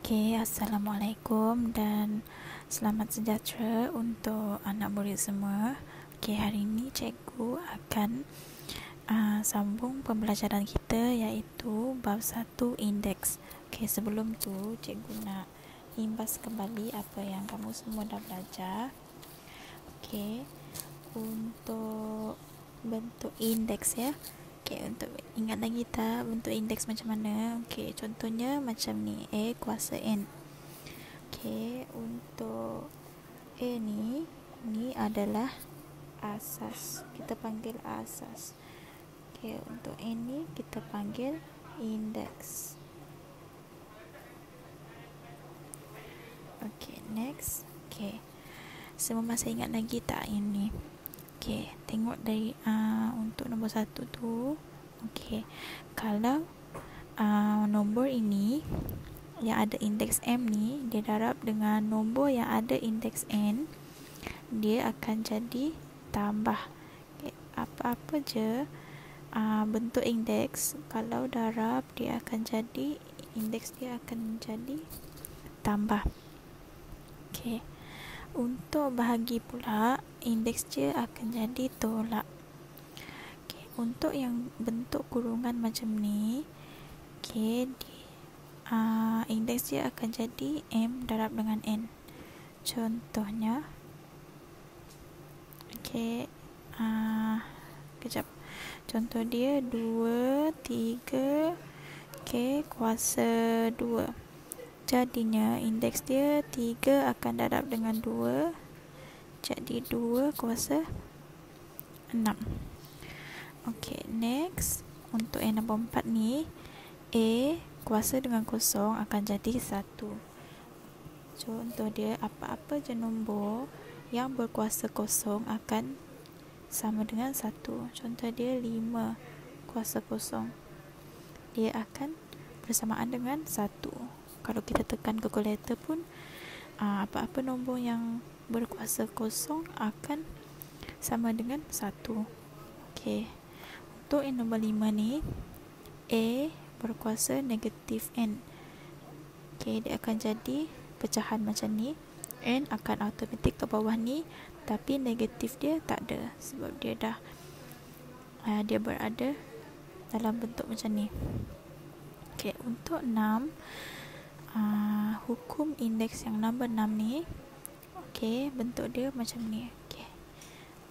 Assalamualaikum dan selamat sejahtera untuk anak murid semua. Hari ini cikgu akan sambung pembelajaran kita iaitu bab 1 indeks. Sebelum tu cikgu nak imbas kembali apa yang kamu semua dah belajar. Untuk bentuk indeks untuk ingat lagi tak bentuk indeks macam mana? Contohnya macam ni, A kuasa N. Untuk A ni adalah asas. Kita panggil asas. Untuk N ni kita panggil indeks. Next. Semua masih ingat lagi tak ini? Tengok dari untuk nombor 1 tu. Kalau nombor ini yang ada indeks M ni dia darab dengan nombor yang ada indeks N, dia akan jadi tambah. Apa-apa je bentuk indeks, kalau darab dia akan jadi indeks dia akan jadi tambah. Untuk bahagi pula, indeks dia akan jadi tolak. Untuk yang bentuk kurungan macam ni, indeks dia akan jadi M darab dengan N. Contohnya, contoh dia 2, 3, kuasa 2. Jadinya indeks dia 3 akan darab dengan 2, jadi 2 kuasa 6. Next, untuk yang nombor 4 ni, A kuasa dengan kosong akan jadi 1. Contoh dia, apa-apa je nombor yang berkuasa kosong akan sama dengan 1. Contoh dia 5 kuasa kosong, dia akan bersamaan dengan 1. Kalau kita tekan kalkulator pun, apa-apa nombor yang berkuasa kosong akan sama dengan 1. Untuk yang nombor 5 ni, A berkuasa negatif N. Dia akan jadi pecahan macam ni. N akan automatik ke bawah ni, tapi negatif dia tak ada sebab dia dah dia berada dalam bentuk macam ni. Untuk 6, hukum indeks yang nombor 6 ni, bentuk dia macam ni.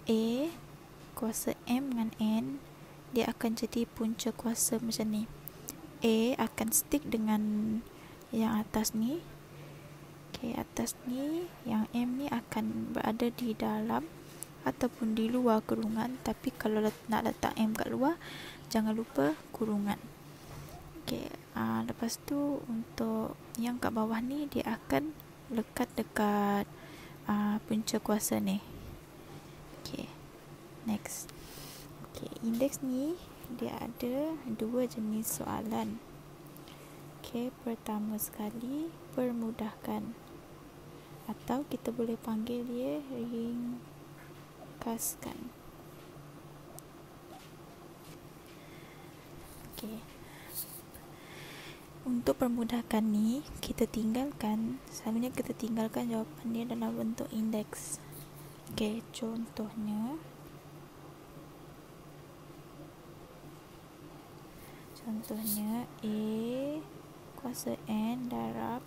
A kuasa M dengan N, dia akan jadi punca kuasa macam ni. A akan stick dengan yang atas ni. Atas ni, yang M ni akan berada di dalam ataupun di luar kurungan. Tapi kalau nak letak M kat luar, jangan lupa kurungan. Lepas tu untuk yang kat bawah ni, dia akan lekat dekat punca kuasa ni. Next. Indeks ni dia ada 2 jenis soalan. Pertama sekali, permudahkan, atau kita boleh panggil dia ringkaskan. Untuk permudahkan ni, selalunya kita tinggalkan jawapan dia dalam bentuk indeks. Contohnya A kuasa N darab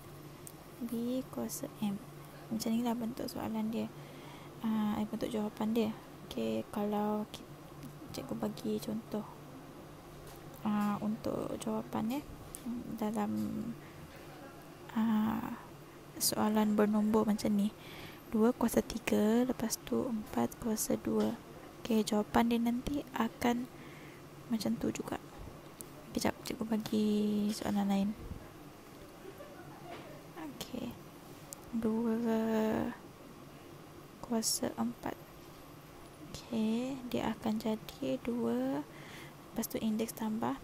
B kuasa M. Macam ni lah bentuk soalan dia, bentuk jawapan dia. Kalau cikgu bagi contoh untuk jawapan dalam soalan bernombor macam ni, 2 kuasa 3, lepas tu 4 kuasa 2. Jawapan dia nanti akan macam tu juga. Kejap, cikgu bagi soalan lain. 2 kuasa 4. Dia akan jadi 2, lepas tu indeks tambah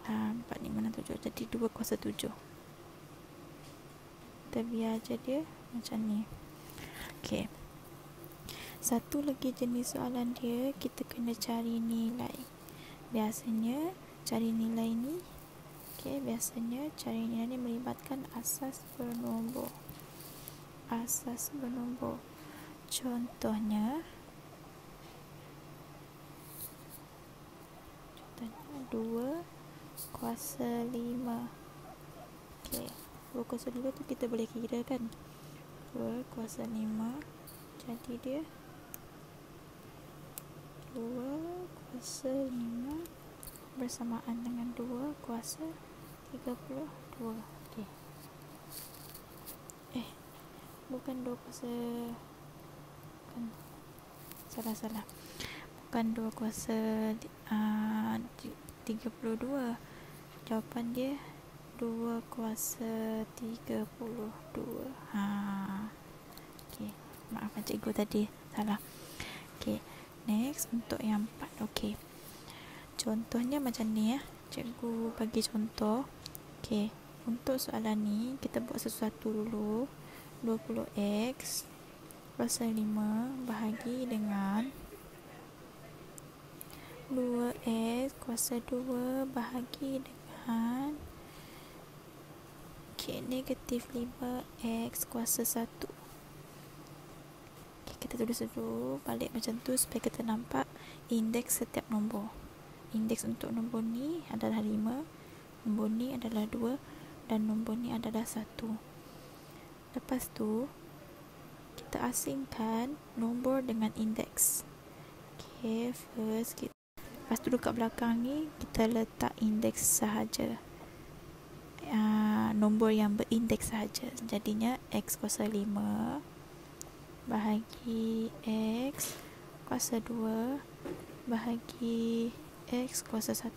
4, 5, 6, 7, jadi 2 kuasa 7. Kita biar je dia macam ni. Satu lagi jenis soalan dia, kita kena cari nilai. Biasanya cari nilai ni Okey, biasanya cari nilai ni melibatkan asas bernombor. Asas bernombor. Contohnya 2 kuasa 5. Okey, 2 kuasa 5 tu kita boleh kira kan. 2 kuasa 5 jadi dia 2 kuasa 5 bersamaan dengan 2 kuasa 32. Okey. Bukan 2 kuasa, bukan, salah. Bukan 2 kuasa 32. Jawapan dia 2 kuasa 32. Okey, maafkan cikgu tadi salah. Okey, next untuk yang 4. Okey, contohnya macam ni ya. Cikgu bagi contoh. Okey, untuk soalan ni kita buat sesuatu dulu. 20x kuasa 5 bahagi dengan 2x kuasa 2 bahagi dengan negatif 5x kuasa 1. Kita tulis dulu balik macam tu supaya kita nampak indeks setiap nombor. Indeks untuk nombor ni adalah 5, nombor ni adalah 2 dan nombor ni adalah 1. Lepas tu kita asingkan nombor dengan indeks. Okay, first lepas tu dekat belakang ni kita letak indeks sahaja, nombor yang berindeks sahaja. Jadinya x kuasa 5 bahagi x kuasa 2 bahagi x kuasa 1.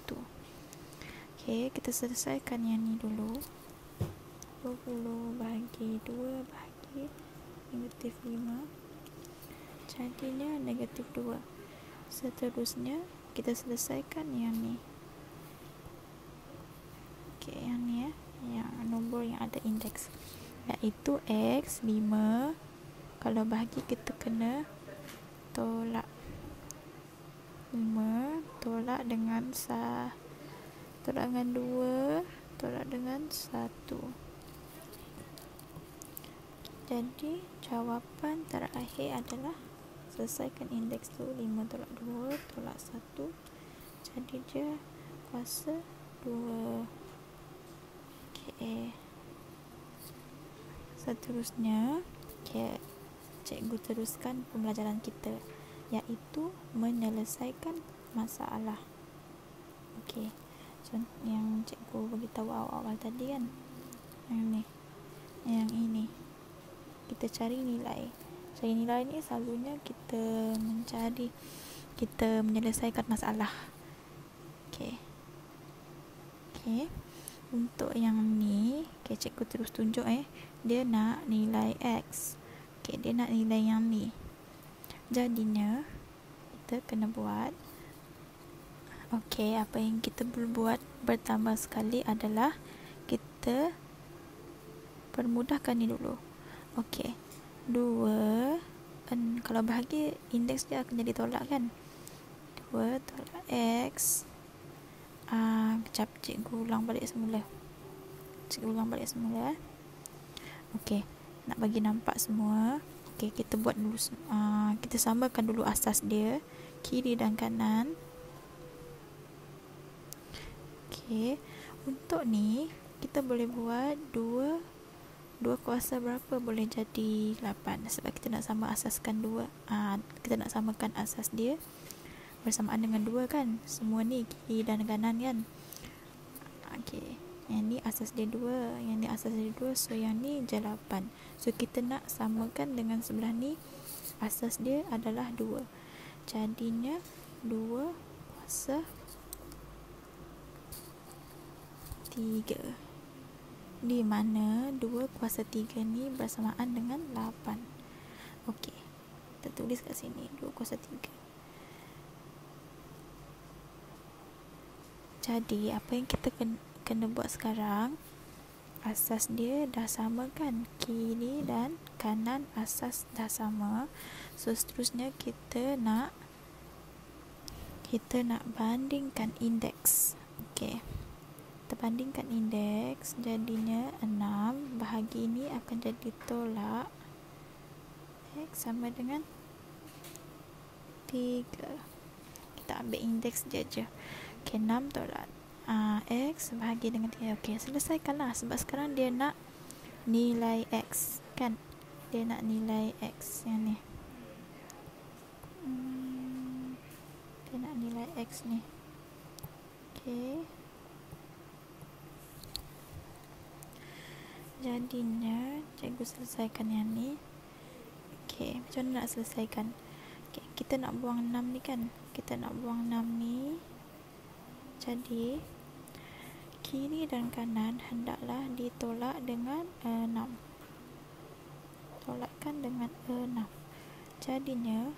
Okay, kita selesaikan yang ni dulu. 20 bahagi 2 bahagi negatif 5 jadinya negatif 2. Seterusnya kita selesaikan yang ni. Okey, yang ni ya, yang nombor yang ada indeks, iaitu x 5. Kalau bahagi kita kena tolak 5, tolak dengan 2, tolak dengan 1. Jadi jawapan terakhir adalah selesaikan indeks tu. 5 tolak 2 tolak 1, jadi dia kuasa 2. Okay. Seterusnya cikgu teruskan pembelajaran kita, iaitu menyelesaikan masalah. Okey, yang cikgu beritahu awal-awal tadi kan, yang ini kita cari nilai. Cari nilai ni selalunya kita menyelesaikan masalah. Okey. Untuk yang ni, cikgu terus tunjuk dia nak nilai x. Dia nak nilai yang ni. Jadinya kita kena buat, apa yang kita perlu buat pertama sekali adalah kita permudahkan ni dulu. 2 kalau bahagi indeks dia akan jadi tolak kan. 2 tolak x. Kejap, cikgu ulang balik semula. Okey, nak bagi nampak semua. Okey, kita buat dulu, kita samakan dulu asas dia, kiri dan kanan. Okey, untuk ni kita boleh buat 2 kuasa berapa boleh jadi 8, sebab kita nak asaskan 2. Kita nak samakan asas dia bersamaan dengan 2 kan. Semua ni kiri dan kanan kan. Okey, yang ni asas dia 2, yang ni asas dia 2, so yang ni je 8. So kita nak samakan dengan sebelah ni, asas dia adalah 2. Jadinya 2 kuasa 3, di mana 2 kuasa 3 ni bersamaan dengan 8. Okey, kita tulis kat sini 2 kuasa 3. Jadi apa yang kita kena buat sekarang, asas dia dah sama kan, kiri dan kanan asas dah sama. So seterusnya kita nak bandingkan indeks. Okey, kita bandingkan indeks, jadinya 6 bahagi ini akan jadi tolak X sama dengan 3. Kita ambil indeks dia je. Ok, 6 tolak X bahagi dengan 3. Ok, selesaikanlah sebab sekarang dia nak nilai X kan, dia nak nilai X yang ni. Dia nak nilai X ni. Ok, jadinya cikgu selesaikan yang ni. Ok, macam mana nak selesaikan? Okay, kita nak buang 6 ni kan, kita nak buang 6 ni. Jadi kiri dan kanan hendaklah ditolak dengan 6. Tolakkan dengan 6. Jadinya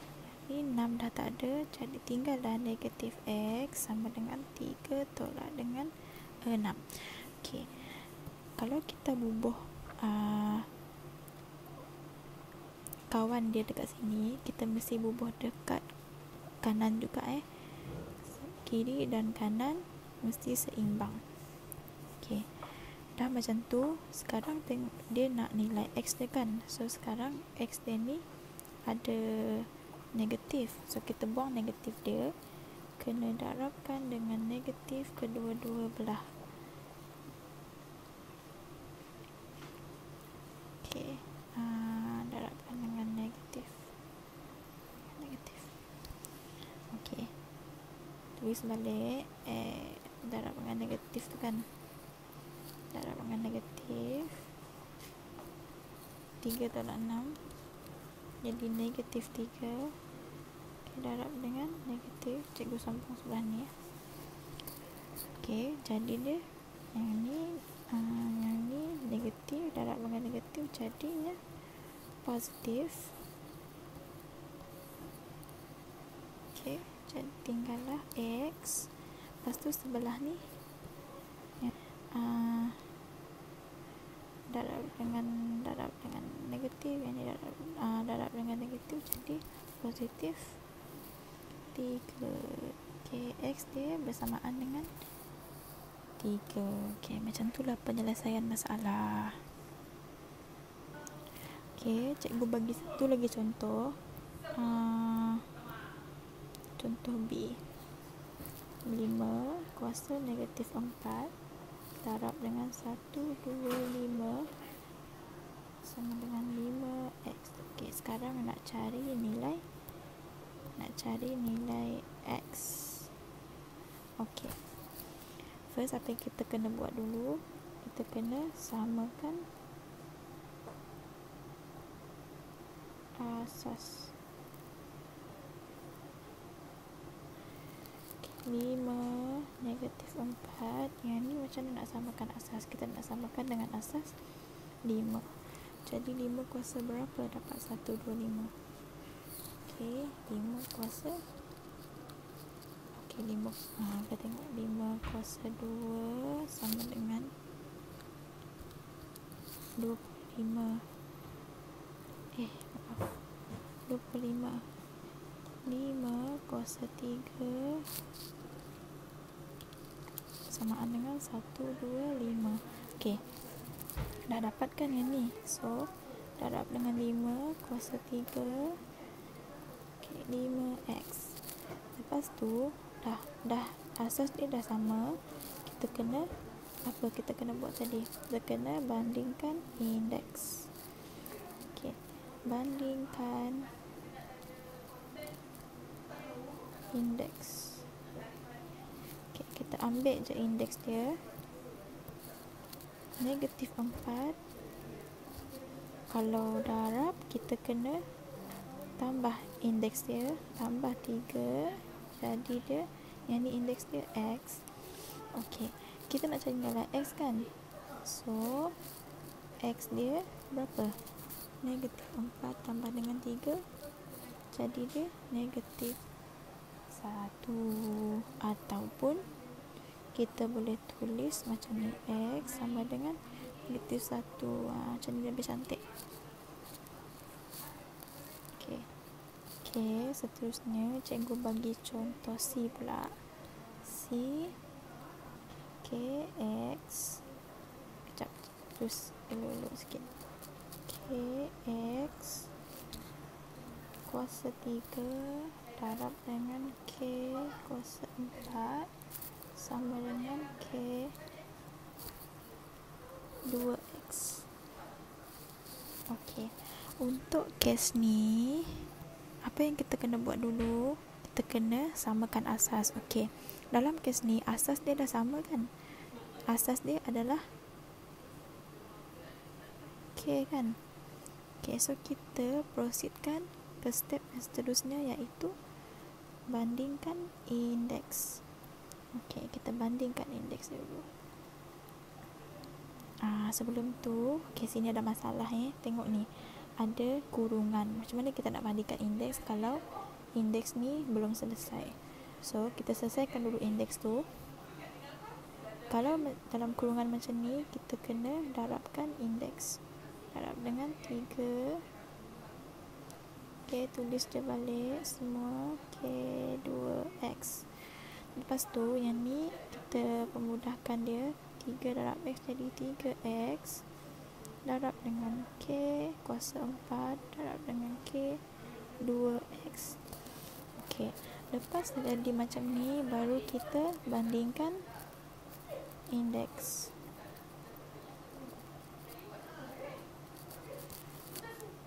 ni 6 dah tak ada, jadi tinggallah negatif X sama dengan 3 tolak dengan 6. Ok, kalau kita bubuh kawan dia dekat sini, kita mesti bubuh dekat kanan juga kiri dan kanan mesti seimbang. Ok, dah macam tu. Sekarang dia nak nilai X dia kan, so sekarang X dia ni ada negatif, so kita buang negatif dia, kena darabkan dengan negatif kedua-dua belah. Ok, darabkan dengan negatif. Ok, tulis balik darab dengan negatif tu kan, darab dengan negatif 3 tolak 6 jadi negatif 3. Ok, darab dengan negatif, cikgu sambung sebelah ni Ok, jadi dia yang ni negatif, darab dengan negatif jadinya positif. Ok, jadi tinggallah X, lepas tu sebelah ni darab dengan negatif, yang ni darab dengan negatif jadi positif 3. ok, X dia bersamaan dengan 3. ok, macam tu lah penyelesaian masalah. Ok, cikgu bagi satu lagi contoh. Contoh B, 5 kuasa negatif 4 darab dengan 1, 2, 5 sama dengan 5X. Ok, sekarang nak cari nilai X. Ok, first apa yang kita kena buat dulu, kita kena samakan asas. 5 negatif 4, yang ni macam mana nak samakan asas? Kita nak samakan dengan asas 5. Jadi 5 kuasa berapa? Dapat 1, 2, 5. ok, 5 kuasa ok, 5 kita tengok 5 kuasa 2 sama dengan 25. Maaf, 25. 5 kuasa 3 samaan dengan 1, 2, 5. ok, dah dapatkan yang ni, so darab dengan 5 kuasa 3. ok, 5x. Lepas tu dah asas dia dah sama, kita kena buat tadi? Kita kena bandingkan indeks. ok, bandingkan indeks. ok, kita ambil je indeks dia negatif 4. Kalau darab kita kena tambah indeks dia, tambah 3, jadi dia yang ni indeks dia X. ok, kita nak cari nilai X kan, so X dia berapa? Negatif 4 tambah dengan 3 jadi dia negatif 1. Ataupun kita boleh tulis macam ni, X sama dengan negatif 1. Macam ni lebih cantik. ok, seterusnya cikgu bagi contoh C pula. C. ok, Kx, kejap, terus dulu sikit. Kx kuasa 3 darab dengan K kuasa 4 sama dengan K 2x. Okey, untuk kes ni apa yang kita kena buat dulu? Kita kena samakan asas. Okey, dalam kes ni asas dia dah sama kan? Asas dia adalah K kan? Okay, so kita proceedkan ke step yang seterusnya, iaitu bandingkan indeks. Okay, kita bandingkan indeks dulu. Sebelum tu, okay, sini ada masalah tengok ni, ada kurungan. Macam mana kita nak bandingkan indeks kalau indeks ni belum selesai? So, kita selesaikan dulu indeks tu. Kalau dalam kurungan macam ni, kita kena darabkan indeks. Darab dengan 3. Okay, tulis je balik semua. Okay, 2x. Lepas tu yang ni kita pemudahkan dia. 3 darab x jadi 3x darab dengan k kuasa 4 darab dengan k 2x. Okay, lepas jadi macam ni, baru kita bandingkan indeks.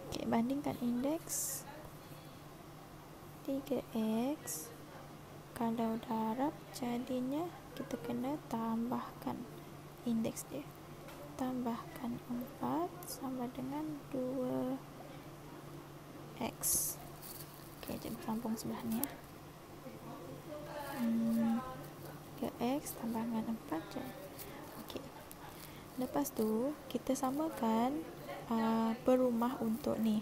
Okay, bandingkan indeks 3x. Kalau darab jadinya kita kena tambahkan indeks dia. Tambahkan 4 sama dengan 2x. Okay, jadi sambung sebelah ni 3x tambah dengan 4 je. Okay, lepas tu kita samakan perumah untuk ni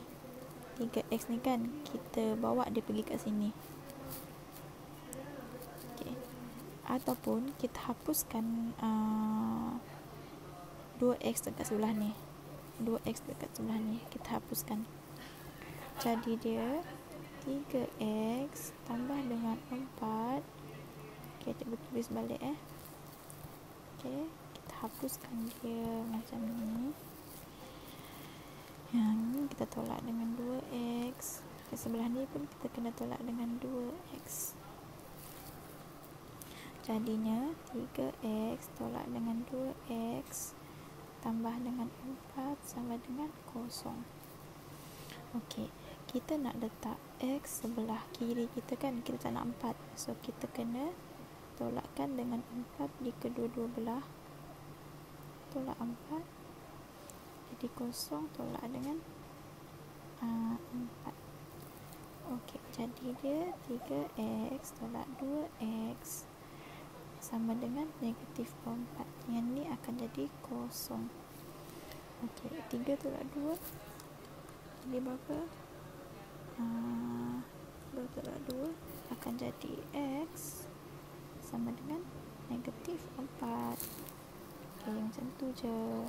3x ni kan, kita bawa dia pergi kat sini. Okay, ataupun kita hapuskan 2x dekat sebelah ni. 2x dekat sebelah ni kita hapuskan. Jadi dia 3x tambah dengan 4. Okay, cuba tulis balik Okay, kita hapuskan dia macam ni. Yang ni kita tolak dengan 2x. Ke sebelah ni pun kita kena tolak dengan 2x. Jadinya 3x tolak dengan 2x tambah dengan 4 sama dengan 0. Okey, kita nak letak x sebelah kiri kita kan, kita tak nak 4. So kita kena tolakkan dengan 4 di kedua-dua belah. Tolak 4 jadi 0, tolak dengan 4. Okey, jadi dia 3x tolak 2x sama dengan negatif 4. Yang ni akan jadi 0. Okey, 3 tolak 2 jadi berapa? 2 tolak 2 akan jadi x sama dengan negatif 4. Okey, macam tu je.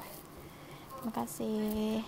Terima kasih.